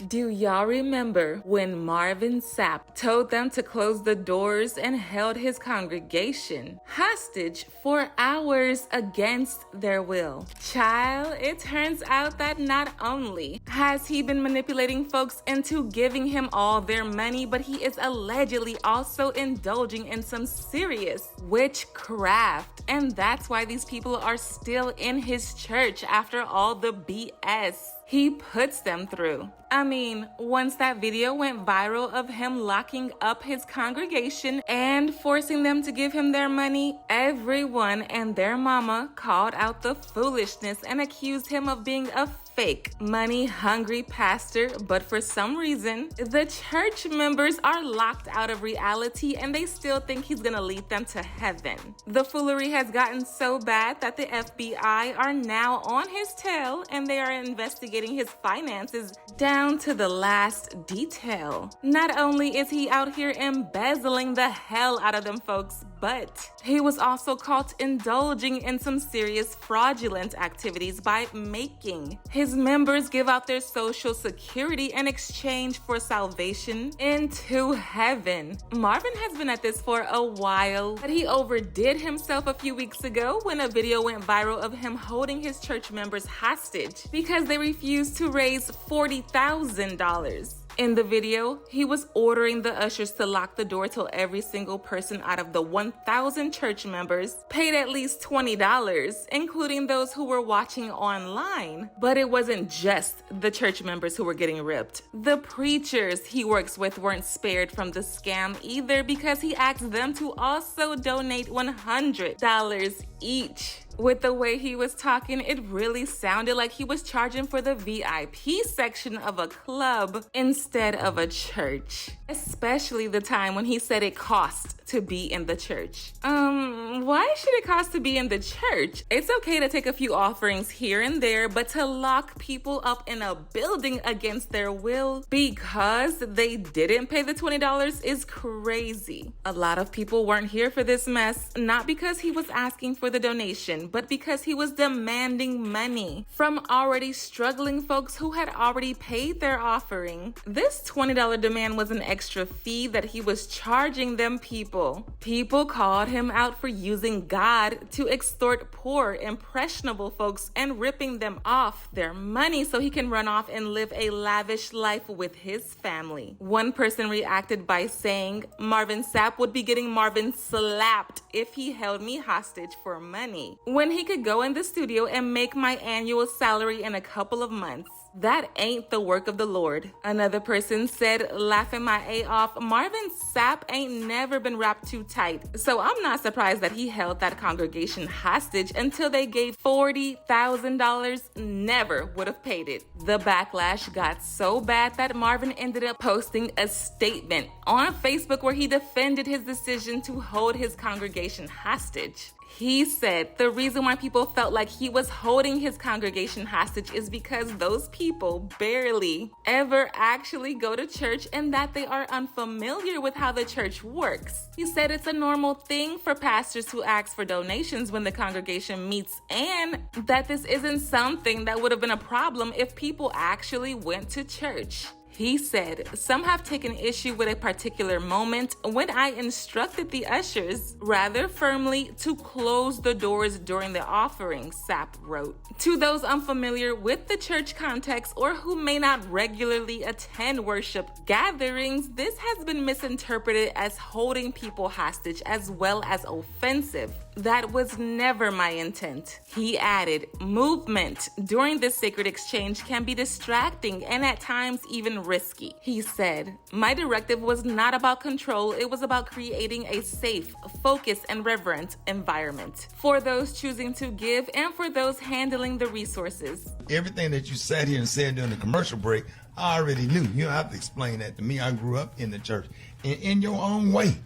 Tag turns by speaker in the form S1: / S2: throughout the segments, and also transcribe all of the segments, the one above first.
S1: Do y'all remember when Marvin Sapp told them to close the doors and held his congregation hostage for hours against their will? Child, it turns out that not only has he been manipulating folks into giving him all their money, but he is allegedly also indulging in some serious witchcraft. And that's why these people are still in his church after all the BS he puts them through. I mean, once that video went viral of him locking up his congregation and forcing them to give him their money, everyone and their mama called out the foolishness and accused him of being a fake, money-hungry pastor. But for some reason, the church members are locked out of reality and they still think he's gonna lead them to heaven. The foolery has gotten so bad that the FBI are now on his tail and they are investigating his finances down to the last detail. Not only is he out here embezzling the hell out of them folks, but he was also caught indulging in some serious fraudulent activities by making his members give out their social security in exchange for salvation into heaven. Marvin has been at this for a while, but he overdid himself a few weeks ago when a video went viral of him holding his church members hostage because they refused to raise $40,000. In the video, he was ordering the ushers to lock the door till every single person out of the 1,000 church members paid at least $20, including those who were watching online. But it wasn't just the church members who were getting ripped. The preachers he works with weren't spared from the scam either because he asked them to also donate $100 each. With the way he was talking, it really sounded like he was charging for the VIP section of a club instead of a church. Especially the time when he said it cost to be in the church. Why should it cost to be in the church? It's okay to take a few offerings here and there, but to lock people up in a building against their will because they didn't pay the $20 is crazy. A lot of people weren't here for this mess, not because he was asking for the donation, but because he was demanding money from already struggling folks who had already paid their offering. This $20 demand was an extra fee that he was charging them people. People called him out for using God to extort poor, impressionable folks and ripping them off their money so he can run off and live a lavish life with his family. One person reacted by saying, Marvin Sap would be getting Marvin slapped if he held me hostage for money, when he could go in the studio and make my annual salary in a couple of months. That ain't the work of the Lord. Another person said, laughing my A off, Marvin Sap ain't never been wrapped too tight. So I'm not surprised that he held that congregation hostage until they gave $40,000. Never would have paid it. The backlash got so bad that Marvin ended up posting a statement on Facebook where he defended his decision to hold his congregation hostage. He said the reason why people felt like he was holding his congregation hostage is because those people barely ever actually go to church and that they are unfamiliar with how the church works. He said it's a normal thing for pastors to ask for donations when the congregation meets and that this isn't something that would have been a problem if people actually went to church. He said, some have taken issue with a particular moment when I instructed the ushers rather firmly to close the doors during the offering, Sapp wrote. To those unfamiliar with the church context or who may not regularly attend worship gatherings, this has been misinterpreted as holding people hostage as well as offensive. That was never my intent. He added, movement during this sacred exchange can be distracting and at times even risky. He said, my directive was not about control, it was about creating a safe, focused, and reverent environment for those choosing to give and for those handling the resources.
S2: Everything that you sat here and said during the commercial break, I already knew. You don't have to explain that to me. I grew up in the church in your own way.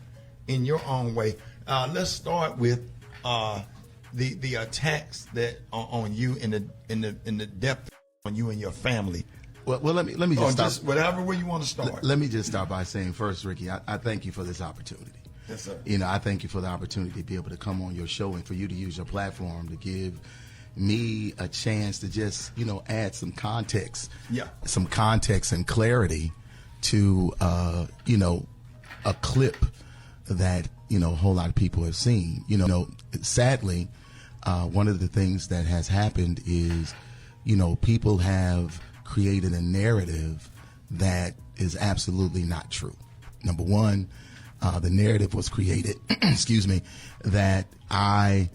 S2: In your own way. Let's start with the attacks that are on you in the depth on you and your family.
S3: Well, let me just start.
S2: Just whatever way you want to start.
S3: Let me just start by saying first, Ricky, I thank you for this opportunity.
S2: Yes, sir.
S3: You know, I thank you for the opportunity to be able to come on your show and for you to use your platform to give me a chance to just, add some context.
S2: Yeah.
S3: Some context and clarity to, a clip that, a whole lot of people have seen. Sadly, one of the things that has happened is, people have created a narrative that is absolutely not true. Number one, the narrative was created, excuse me, that I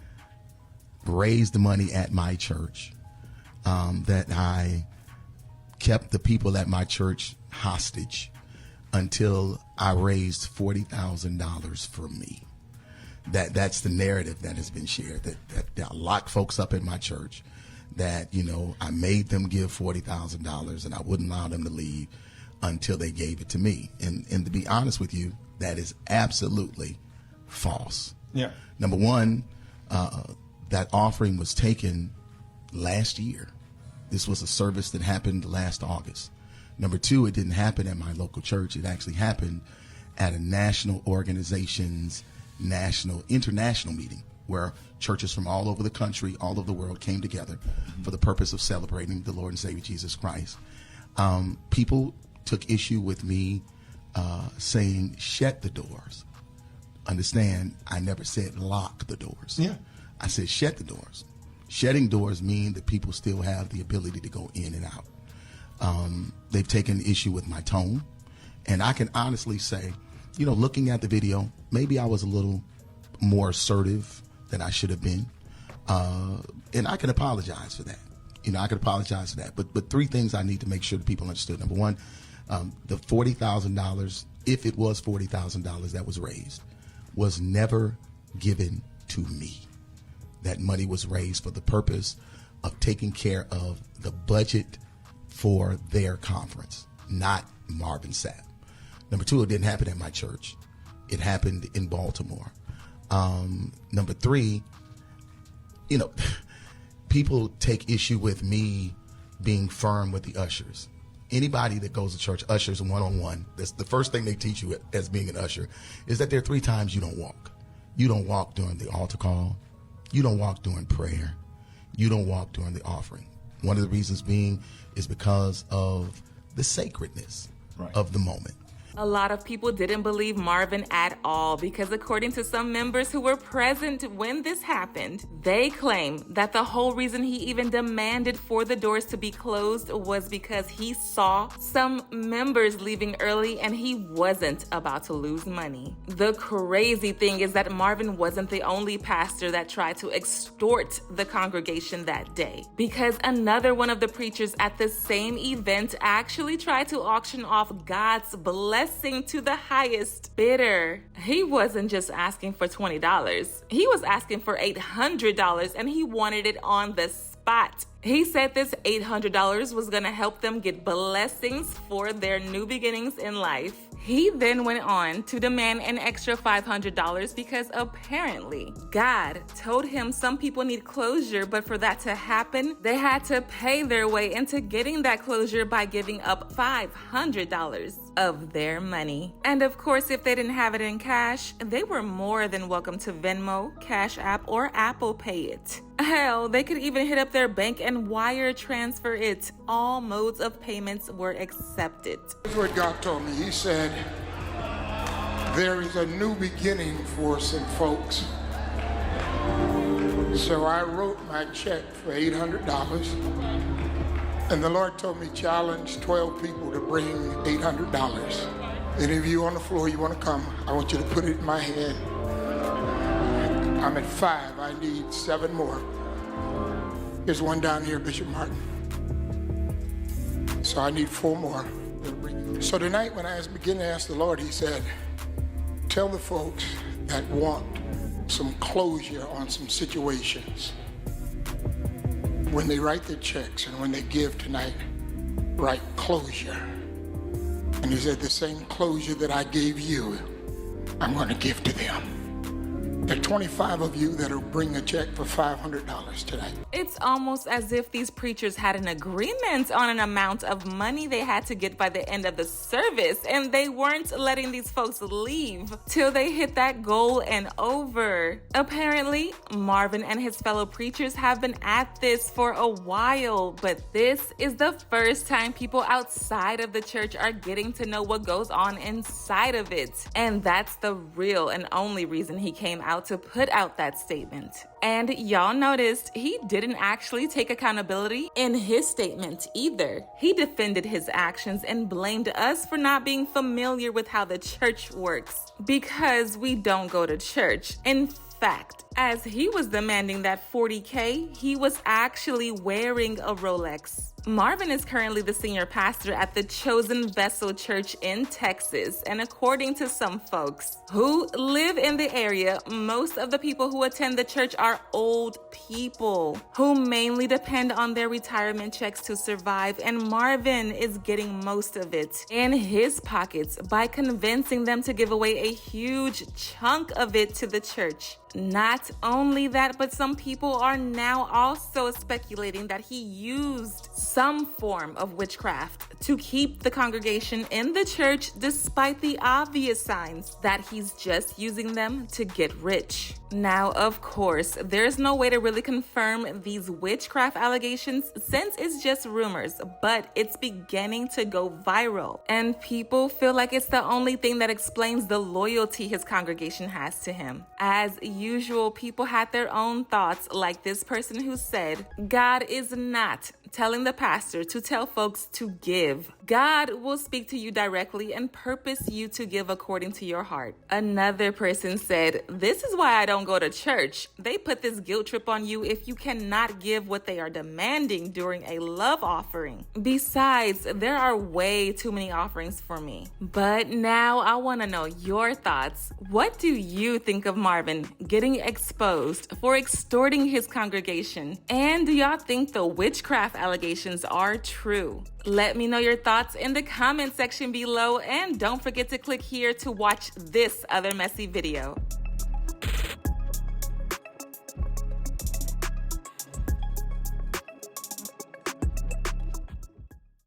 S3: raised the money at my church, that I kept the people at my church hostage until I raised $40,000 for me. That's the narrative that has been shared, that I locked folks up in my church, that, I made them give $40,000 and I wouldn't allow them to leave until they gave it to me. And to be honest with you, that is absolutely false.
S2: Yeah.
S3: Number one, that offering was taken last year. This was a service that happened last August. Number two, it didn't happen at my local church. It actually happened at a national organization's international meeting where churches from all over the country, all over the world came together for the purpose of celebrating the Lord and Savior Jesus Christ. People took issue with me saying, shut the doors. Understand, I never said lock the doors.
S2: Yeah.
S3: I said shut the doors. Shutting doors mean that people still have the ability to go in and out. They've taken issue with my tone. And I can honestly say, looking at the video, maybe I was a little more assertive than I should have been. And I can apologize for that. I can apologize for that. But three things I need to make sure that people understood. Number one, the $40,000, if it was $40,000 that was raised, was never given to me. That money was raised for the purpose of taking care of the budget for their conference, not Marvin Sap. Number two, it didn't happen at my church. It happened in Baltimore. Number three, people take issue with me being firm with the ushers. Anybody that goes to church, ushers one-on-one, that's the first thing they teach you as being an usher, is that there are 3 times you don't walk. You don't walk during the altar call. You don't walk during prayer. You don't walk during the offering. One of the reasons being is because of the sacredness of the moment.
S1: A lot of people didn't believe Marvin at all because according to some members who were present when this happened, they claim that the whole reason he even demanded for the doors to be closed was because he saw some members leaving early and he wasn't about to lose money. The crazy thing is that Marvin wasn't the only pastor that tried to extort the congregation that day, because another one of the preachers at the same event actually tried to auction off God's blessing to the highest bidder. He wasn't just asking for $20. He was asking for $800 and he wanted it on the spot. He said this $800 was going to help them get blessings for their new beginnings in life. He then went on to demand an extra $500 because apparently God told him some people need closure, but for that to happen, they had to pay their way into getting that closure by giving up $500 of their money. And of course, if they didn't have it in cash, they were more than welcome to Venmo, Cash App, or Apple Pay it. Hell, they could even hit up their bank and wire transfer it. All modes of payments were accepted.
S4: Here's what God told me. He said, there is a new beginning for some folks. So I wrote my check for $800. And the Lord told me challenge 12 people to bring $800. Any of you on the floor, you want to come, I want you to put it in my hand. I'm at 5. I need 7 more. Here's one down here, Bishop Martin. So I need 4 more. So tonight when I began to ask the Lord, he said, tell the folks that want some closure on some situations, when they write their checks and when they give tonight, write closure. And he said, the same closure that I gave you, I'm going to give to them. There are 25 of you that will bring a check for $500 today.
S1: It's almost as if these preachers had an agreement on an amount of money they had to get by the end of the service, and they weren't letting these folks leave till they hit that goal and over. Apparently, Marvin and his fellow preachers have been at this for a while, but this is the first time people outside of the church are getting to know what goes on inside of it. And that's the real and only reason he came out to put out that statement. And y'all noticed he didn't actually take accountability in his statement either. He defended his actions and blamed us for not being familiar with how the church works because we don't go to church. In fact, as he was demanding that $40K, he was actually wearing a Rolex. Marvin is currently the senior pastor at the Chosen Vessel Church in Texas, and according to some folks who live in the area, most of the people who attend the church are old people who mainly depend on their retirement checks to survive, and Marvin is getting most of it in his pockets by convincing them to give away a huge chunk of it to the church. Not only that, but some people are now also speculating that he used some form of witchcraft to keep the congregation in the church despite the obvious signs that he's just using them to get rich. Now, of course, there's no way to really confirm these witchcraft allegations since it's just rumors, but it's beginning to go viral. And people feel like it's the only thing that explains the loyalty his congregation has to him. As usual, people had their own thoughts, like this person who said, God is not telling the pastor to tell folks to give. God will speak to you directly and purpose you to give according to your heart. Another person said, this is why I don't go to church. They put this guilt trip on you if you cannot give what they are demanding during a love offering. Besides, there are way too many offerings for me. But now I want to know your thoughts. What do you think of Marvin getting exposed for extorting his congregation? And do y'all think the witchcraft allegations are true? Let me know your thoughts in the comment section below, and don't forget to click here to watch this other messy video.